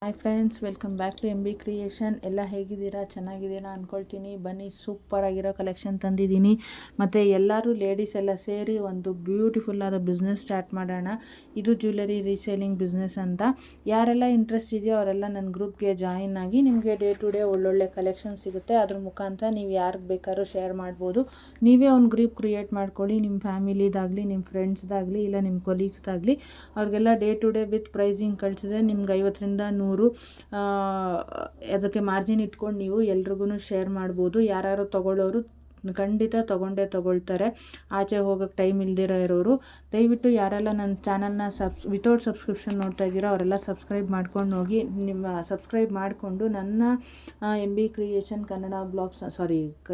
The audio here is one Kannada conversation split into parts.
Hi friends, welcome back to M B creation. ಎಲ್ಲ ಹೇಗಿದ್ದೀರಾ? ಚೆನ್ನಾಗಿದ್ದೀರಾ ಅಂದ್ಕೊಳ್ತೀನಿ. ಬನ್ನಿ, ಸೂಪರ್ ಆಗಿರೋ ಕಲೆಕ್ಷನ್ ತಂದಿದ್ದೀನಿ. ಮತ್ತು ಎಲ್ಲರೂ ಲೇಡೀಸ್ ಎಲ್ಲ ಸೇರಿ ಒಂದು ಬ್ಯೂಟಿಫುಲ್ಲಾದ ಬಿಸ್ನೆಸ್ ಸ್ಟಾರ್ಟ್ ಮಾಡೋಣ. ಇದು ಜ್ಯುವೆಲರಿ ರೀಸೇಲಿಂಗ್ ಬಿಸ್ನೆಸ್ ಅಂತ. ಯಾರೆಲ್ಲ ಇಂಟ್ರೆಸ್ಟ್ ಇದೆಯೋ ಅವರೆಲ್ಲ ನನ್ನ ಗ್ರೂಪ್ಗೆ ಜಾಯಿನ್ ಆಗಿ ನಿಮಗೆ ಡೇ ಟು ಡೇ ಒಳ್ಳೊಳ್ಳೆ ಕಲೆಕ್ಷನ್ ಸಿಗುತ್ತೆ. ಅದ್ರ ಮುಖಾಂತರ ನೀವು ಯಾರಿಗೆ ಬೇಕಾದ್ರೂ ಶೇರ್ ಮಾಡ್ಬೋದು. ನೀವೇ ಒಂದು ಗ್ರೂಪ್ ಕ್ರಿಯೇಟ್ ಮಾಡ್ಕೊಳ್ಳಿ. ನಿಮ್ಮ ಫ್ಯಾಮಿಲಿದಾಗಲಿ, ನಿಮ್ಮ ಫ್ರೆಂಡ್ಸ್ದಾಗಲಿ, ಇಲ್ಲ ನಿಮ್ಮ ಕೊಲೀಗ್ಸ್ದಾಗಲಿ ಅವ್ರಿಗೆಲ್ಲ day to day with pricing ಕಳಿಸಿದ್ರೆ ನಿಮ್ಗೆ 50ರಿಂದ 100 ಅದಕ್ಕೆ ಮಾರ್ಜಿನ್ ಇಟ್ಕೊಂಡು ನೀವು ಎಲ್ರಿಗೂ ಶೇರ್ ಮಾಡ್ಬೋದು. ಯಾರು ತಗೊಳ್ಳೋರು ಖಂಡಿತ ತಗೊಳ್ತಾರೆ. ಆಚೆ ಹೋಗೋಕ್ಕೆ ಟೈಮ್ ಇಲ್ದಿರೋ ಇರೋರು ದಯವಿಟ್ಟು ಯಾರೆಲ್ಲ ನನ್ನ ಚಾನಲ್ನ ವಿತೌಟ್ ಸಬ್ಸ್ಕ್ರಿಪ್ಷನ್ ನೋಡ್ತಾ ಇದ್ದೀರೋ ಅವರೆಲ್ಲ ಸಬ್ಸ್ಕ್ರೈಬ್ ಮಾಡ್ಕೊಂಡು ಹೋಗಿ. ಸಬ್ಸ್ಕ್ರೈಬ್ ಮಾಡಿಕೊಂಡು ನನ್ನ M B creation Kannada blogs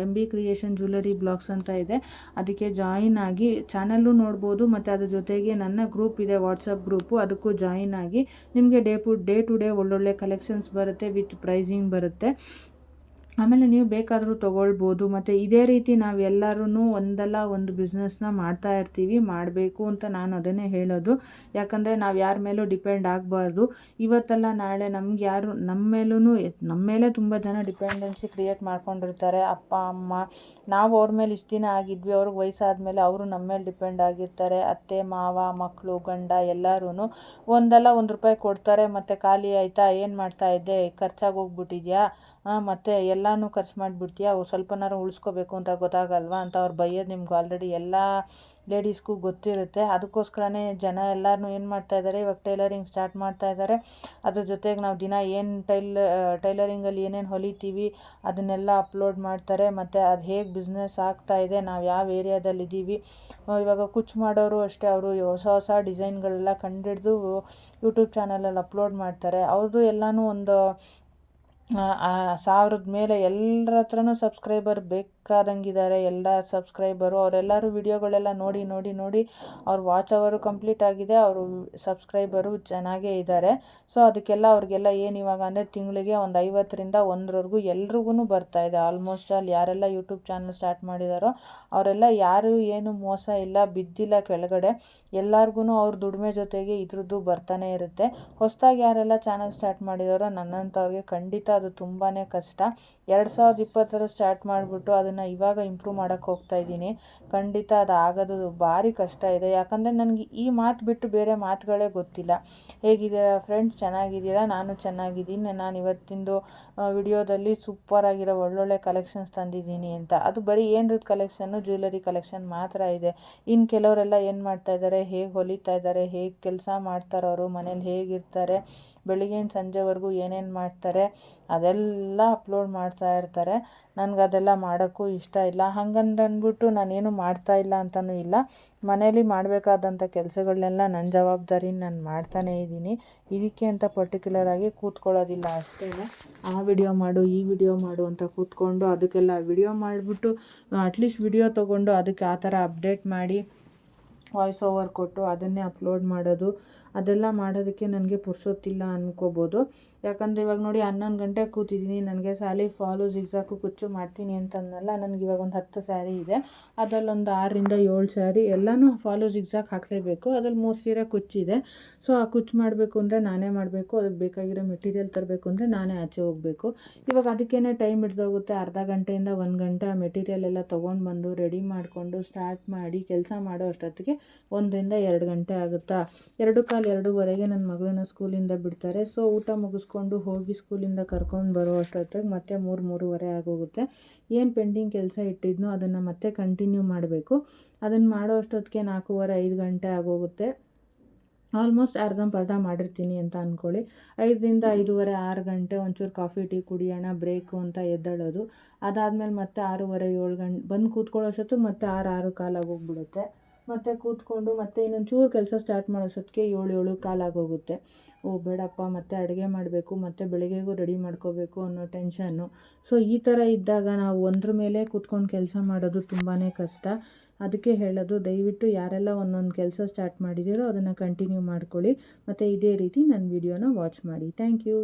M B creation jewellery blogs ಅಂತ ಇದೆ, ಅದಕ್ಕೆ ಜಾಯಿನ್ ಆಗಿ ಚಾನಲ್ಲು ನೋಡ್ಬೋದು. ಮತ್ತು ಅದ್ರ ಜೊತೆಗೆ ನನ್ನ ಗ್ರೂಪ್ ಇದೆ, ವಾಟ್ಸಪ್ ಗ್ರೂಪು, ಅದಕ್ಕೂ ಜಾಯಿನ್ ಆಗಿ ನಿಮಗೆ ಡೇ ಟು ಡೇ ಒಳ್ಳೊಳ್ಳೆ ಕಲೆಕ್ಷನ್ಸ್ ಬರುತ್ತೆ, ವಿತ್ ಪ್ರೈಸಿಂಗ್ ಬರುತ್ತೆ. ಆಮೇಲೆ ನೀವು ಬೇಕಾದರೂ ತೊಗೊಳ್ಬೋದು. ಮತ್ತು ಇದೇ ರೀತಿ ನಾವೆಲ್ಲರೂ ಒಂದಲ್ಲ ಒಂದು ಬಿಸ್ನೆಸ್ನ ಮಾಡ್ತಾ ಇರ್ತೀವಿ, ಮಾಡಬೇಕು ಅಂತ ನಾನು ಅದನ್ನೇ ಹೇಳೋದು. ಯಾಕಂದರೆ ನಾವು ಯಾರ ಮೇಲೂ ಡಿಪೆಂಡ್ ಆಗಬಾರ್ದು. ಇವತ್ತಲ್ಲ ನಾಳೆ ನಮ್ಗೆ ಯಾರು ನಮ್ಮ ಮೇಲೆ ತುಂಬ ಜನ ಡಿಪೆಂಡೆನ್ಸಿ ಕ್ರಿಯೇಟ್ ಮಾಡ್ಕೊಂಡಿರ್ತಾರೆ. ಅಪ್ಪ ಅಮ್ಮ, ನಾವು ಅವ್ರ ಮೇಲೆ ಇಷ್ಟು ದಿನ ಆಗಿದ್ವಿ, ಅವ್ರಿಗೆ ವಯಸ್ಸಾದ್ಮೇಲೆ ಅವರು ನಮ್ಮ ಮೇಲೆ ಡಿಪೆಂಡ್ ಆಗಿರ್ತಾರೆ. ಅತ್ತೆ ಮಾವ, ಮಕ್ಕಳು, ಗಂಡ ಎಲ್ಲರೂ ಒಂದಲ್ಲ ಒಂದು ರೂಪಾಯಿ ಕೊಡ್ತಾರೆ. ಮತ್ತು ಖಾಲಿ ಆಯಿತಾ, ಏನು ಮಾಡ್ತಾ ಇದ್ದೆ, ಖರ್ಚಾಗಿ ಹೋಗ್ಬಿಟ್ಟಿದ್ಯಾ, ಮತ್ತು ಎಲ್ಲನೂ ಖರ್ಚು ಮಾಡಿಬಿಡ್ತೀಯಾ, ಸ್ವಲ್ಪನಾರು ಉಳಿಸ್ಕೋಬೇಕು ಅಂತ ಗೊತ್ತಾಗಲ್ವಾ ಅಂತ ಅವ್ರು ಬೈಯೋದು ನಿಮ್ಗೆ ಆಲ್ರೆಡಿ ಎಲ್ಲ ಲೇಡೀಸ್ಗೂ ಗೊತ್ತಿರುತ್ತೆ. ಅದಕ್ಕೋಸ್ಕರನೇ ಜನ ಎಲ್ಲರೂ ಏನು ಮಾಡ್ತಾಯಿದ್ದಾರೆ, ಇವಾಗ ಟೈಲರಿಂಗ್ ಸ್ಟಾರ್ಟ್ ಮಾಡ್ತಾ ಇದ್ದಾರೆ. ಅದ್ರ ಜೊತೆಗೆ ನಾವು ದಿನ ಏನು ಟೈಲರಿಂಗಲ್ಲಿ ಏನೇನು ಹೊಲಿತೀವಿ ಅದನ್ನೆಲ್ಲ ಅಪ್ಲೋಡ್ ಮಾಡ್ತಾರೆ. ಮತ್ತು ಅದು ಹೇಗೆ ಬಿಸ್ನೆಸ್ ಆಗ್ತಾ ಇದೆ, ನಾವು ಯಾವ ಏರಿಯಾದಲ್ಲಿದ್ದೀವಿ. ಇವಾಗ ಕುಚ್ಚು ಮಾಡೋರು ಅಷ್ಟೇ, ಅವರು ಹೊಸ ಡಿಸೈನ್ಗಳೆಲ್ಲ ಕಂಡುಹಿಡಿದು ಯೂಟ್ಯೂಬ್ ಚಾನಲಲ್ಲಿ ಅಪ್ಲೋಡ್ ಮಾಡ್ತಾರೆ. ಅವ್ರದ್ದು ಎಲ್ಲನೂ ಒಂದು 1000 ಮೇಲೆ ಎಲ್ಲರ ಹತ್ರನೂ ಸಬ್ಸ್ಕ್ರೈಬರ್ ಬೇಕಾದಂಗಿದ್ದಾರೆ. ಎಲ್ಲ ಸಬ್ಸ್ಕ್ರೈಬರು ಅವರೆಲ್ಲರೂ ವಿಡಿಯೋಗಳೆಲ್ಲ ನೋಡಿ ಅವ್ರ ವಾಚ್ ಅವರು ಕಂಪ್ಲೀಟ್ ಆಗಿದೆ, ಅವರು ಸಬ್ಸ್ಕ್ರೈಬರು ಚೆನ್ನಾಗೇ ಇದ್ದಾರೆ. ಸೊ ಅದಕ್ಕೆಲ್ಲ ಅವ್ರಿಗೆಲ್ಲ ಏನು ಇವಾಗ ಅಂದರೆ ತಿಂಗಳಿಗೆ ಒಂದು 50ರಿಂದ 100ವರೆಗೂ ಎಲ್ರಿಗೂ ಬರ್ತಾ ಇದೆ. ಆಲ್ಮೋಸ್ಟ್ ಅಲ್ಲಿ ಯಾರೆಲ್ಲ ಯೂಟ್ಯೂಬ್ ಚಾನಲ್ ಸ್ಟಾರ್ಟ್ ಮಾಡಿದಾರೋ ಅವರೆಲ್ಲ ಯಾರು ಏನು ಮೋಸ ಇಲ್ಲ, ಬಿದ್ದಿಲ್ಲ ಕೆಳಗಡೆ. ಎಲ್ಲರಿಗೂ ಅವ್ರ ದುಡಿಮೆ ಜೊತೆಗೆ ಇದ್ರದ್ದು ಬರ್ತಾನೆ ಇರುತ್ತೆ. ಹೊಸದಾಗಿ ಯಾರೆಲ್ಲ ಚಾನಲ್ ಸ್ಟಾರ್ಟ್ ಮಾಡಿದಾರೋ ನನ್ನಂಥವ್ರಿಗೆ ಖಂಡಿತ ಅದು ತುಂಬಾ ಕಷ್ಟ. 2020 ಸ್ಟಾರ್ಟ್ ಮಾಡಿಬಿಟ್ಟು ಅದನ್ನು ಇವಾಗ ಇಂಪ್ರೂವ್ ಮಾಡೋಕ್ಕೆ ಹೋಗ್ತಾ ಇದ್ದೀನಿ. ಖಂಡಿತ ಅದು ಆಗೋದು ಭಾರಿ ಕಷ್ಟ ಇದೆ. ಯಾಕಂದರೆ ನನಗೆ ಈ ಮಾತು ಬಿಟ್ಟು ಬೇರೆ ಮಾತುಗಳೇ ಗೊತ್ತಿಲ್ಲ. ಹೇಗಿದ್ದೀರಾ ಫ್ರೆಂಡ್ಸ್? ಚೆನ್ನಾಗಿದ್ದೀರಾ? ನಾನು ಚೆನ್ನಾಗಿದ್ದೀನಿ. ನಾನು ಇವತ್ತಿಂದು ವಿಡಿಯೋದಲ್ಲಿ ಸೂಪರಾಗಿರೋ ಒಳ್ಳೊಳ್ಳೆ ಕಲೆಕ್ಷನ್ಸ್ ತಂದಿದ್ದೀನಿ ಅಂತ. ಅದು ಬರೀ ಏನರದ್ದು ಕಲೆಕ್ಷನ್ನು, ಜ್ಯುವೆಲರಿ ಕಲೆಕ್ಷನ್ ಮಾತ್ರ ಇದೆ. ಇನ್ನು ಕೆಲವರೆಲ್ಲ ಏನು ಮಾಡ್ತಾಯಿದ್ದಾರೆ, ಹೇಗೆ ಹೊಲಿತಾ ಇದ್ದಾರೆ, ಹೇಗೆ ಕೆಲಸ ಮಾಡ್ತಾರೆ, ಅವರು ಮನೇಲಿ ಹೇಗಿರ್ತಾರೆ, ಬೆಳಿಗ್ಗೆಯಿಂದ ಸಂಜೆವರೆಗೂ ಏನೇನು ಮಾಡ್ತಾರೆ ಅದೆಲ್ಲ ಅಪ್ಲೋಡ್ ಮಾಡ್ತಾ ಇರ್ತಾರೆ. ನನಗೆ ಅದೆಲ್ಲ ಮಾಡೋಕ್ಕೂ ಇಷ್ಟ ಇಲ್ಲ. ಅಂದ್ಬಿಟ್ಟು ನಾನೇನು ಮಾಡ್ತಾ ಇಲ್ಲ ಅಂತಲೂ ಇಲ್ಲ. ಮನೇಲಿ ಮಾಡಬೇಕಾದಂಥ ಕೆಲಸಗಳನ್ನೆಲ್ಲ ನನ್ನ ಜವಾಬ್ದಾರಿ ನಾನು ಮಾಡ್ತಾನೇ ಇದ್ದೀನಿ. ಇದಕ್ಕೆ ಅಂತ ಪರ್ಟಿಕ್ಯುಲರಾಗಿ ಕೂತ್ಕೊಳ್ಳೋದಿಲ್ಲ ಅಷ್ಟೇ. ಆ ವಿಡಿಯೋ ಮಾಡು, ಈ ವಿಡಿಯೋ ಮಾಡು ಅಂತ ಕೂತ್ಕೊಂಡು ಅದಕ್ಕೆಲ್ಲ ವಿಡಿಯೋ ಮಾಡಿಬಿಟ್ಟು ಅಟ್ಲೀಸ್ಟ್ ವಿಡಿಯೋ ತೊಗೊಂಡು ಅದಕ್ಕೆ ಆ ಥರ ಅಪ್ಡೇಟ್ ಮಾಡಿ ವಾಯ್ಸ್ ಓವರ್ ಕೊಟ್ಟು ಅದನ್ನೇ ಅಪ್ಲೋಡ್ ಮಾಡೋದು, ಅದೆಲ್ಲ ಮಾಡೋದಕ್ಕೆ ನನಗೆ ಪುರ್ಸೊತ್ತಿಲ್ಲ ಅಂದ್ಕೋಬೋದು. ಯಾಕಂದರೆ ಇವಾಗ ನೋಡಿ 11 ಗಂಟೆಗೆ ಕೂತಿದ್ದೀನಿ. ನನಗೆ ಫಾಲು ಜಿಗ್ಜಾಕು ಕುಚ್ಚು ಮಾಡ್ತೀನಿ ಅಂತಂದಲ್ಲ, ನನಗೆ ಇವಾಗ ಒಂದು 10 ಸ್ಯಾರಿ ಇದೆ. ಅದರಲ್ಲೊಂದು 6ರಿಂದ 7 ಸ್ಯಾರಿ ಎಲ್ಲನೂ ಫಾಲು ಜಿಗ್ಜಾಕ್ ಹಾಕಲೇಬೇಕು. ಅದ್ರಲ್ಲಿ 3 ಸೀರೆ ಕುಚ್ಚಿದೆ. ಸೊ ಆ ಕುಚ್ಚು ಮಾಡಬೇಕು ಅಂದರೆ ನಾನೇ ಮಾಡಬೇಕು. ಅದಕ್ಕೆ ಬೇಕಾಗಿರೋ ಮೆಟೀರಿಯಲ್ ತರಬೇಕು ಅಂದರೆ ನಾನೇ ಆಚೆ ಹೋಗಬೇಕು. ಇವಾಗ ಅದಕ್ಕೇ ಟೈಮ್ ಹಿಡ್ದೋಗುತ್ತೆ. ಅರ್ಧ ಗಂಟೆಯಿಂದ 1 ಗಂಟೆ ಆ ಮೆಟೀರಿಯಲ್ ಎಲ್ಲ ತೊಗೊಂಡು ಬಂದು ರೆಡಿ ಮಾಡಿಕೊಂಡು ಸ್ಟಾರ್ಟ್ ಮಾಡಿ ಕೆಲಸ ಮಾಡೋ ಅಷ್ಟೊತ್ತಿಗೆ 1ರಿಂದ 2 ಗಂಟೆ ಆಗುತ್ತಾ. 2:15 ನನ್ನ ಮಗಳನ್ನ ಸ್ಕೂಲಿಂದ ಬಿಡ್ತಾರೆ. ಸೊ ಊಟ ಮುಗಿಸ್ಕೊಂಡು ಹೋಗಿ ಸ್ಕೂಲಿಂದ ಕರ್ಕೊಂಡು ಬರೋ ಅಷ್ಟೊತ್ತಿಗೆ ಮತ್ತೆ 3:30 ಆಗೋಗುತ್ತೆ. ಏನು ಪೆಂಡಿಂಗ್ ಕೆಲಸ ಇಟ್ಟಿದ್ನೋ ಅದನ್ನು ಮತ್ತೆ ಕಂಟಿನ್ಯೂ ಮಾಡಬೇಕು. ಅದನ್ನು ಮಾಡೋ ಅಷ್ಟೊತ್ತಿಗೆ 4:30-5 ಗಂಟೆ ಆಗೋಗುತ್ತೆ. ಆಲ್ಮೋಸ್ಟ್ ಅರ್ಧಂಬರ್ಧ ಮಾಡಿರ್ತೀನಿ ಅಂತ ಅಂದ್ಕೊಳ್ಳಿ. 5ರಿಂದ 5:30-6 ಗಂಟೆ ಒಂಚೂರು ಕಾಫಿ ಟೀ ಕುಡಿಯೋಣ, ಬ್ರೇಕು ಅಂತ ಎದ್ದೇಳೋದು. ಅದಾದಮೇಲೆ ಮತ್ತೆ 6:30-7 ಗಂಟೆ ಬಂದು ಕೂತ್ಕೊಳ್ಳೋ ಅಷ್ಟೊತ್ತಿಗೆ ಮತ್ತೆ 6-6:15 ಆಗೋಗ್ಬಿಡುತ್ತೆ. ಮತ್ತು ಕೂತ್ಕೊಂಡು ಮತ್ತೆ ಇನ್ನೊಂಚೂರು ಕೆಲಸ ಸ್ಟಾರ್ಟ್ ಮಾಡೋ ಅಷ್ಟೊತ್ತಿಗೆ 7-7:15 ಆಗೋಗುತ್ತೆ. ಬೇಡಪ್ಪ ಮತ್ತೆ ಅಡುಗೆ ಮಾಡಬೇಕು, ಮತ್ತು ಬೆಳಗ್ಗೆಗೂ ರೆಡಿ ಮಾಡ್ಕೋಬೇಕು ಅನ್ನೋ ಟೆನ್ಷನ್ನು. ಸೊ ಈ ಥರ ಇದ್ದಾಗ ನಾವು ಒಂದ್ರ ಮೇಲೆ ಕೂತ್ಕೊಂಡು ಕೆಲಸ ಮಾಡೋದು ತುಂಬಾ ಕಷ್ಟ. ಅದಕ್ಕೆ ಹೇಳೋದು, ದಯವಿಟ್ಟು ಯಾರೆಲ್ಲ ಒಂದೊಂದು ಕೆಲಸ ಸ್ಟಾರ್ಟ್ ಮಾಡಿದ್ದೀರೋ ಅದನ್ನು ಕಂಟಿನ್ಯೂ ಮಾಡ್ಕೊಳ್ಳಿ. ಮತ್ತು ಇದೇ ರೀತಿ ನನ್ನ ವಿಡಿಯೋನ ವಾಚ್ ಮಾಡಿ. Thank you.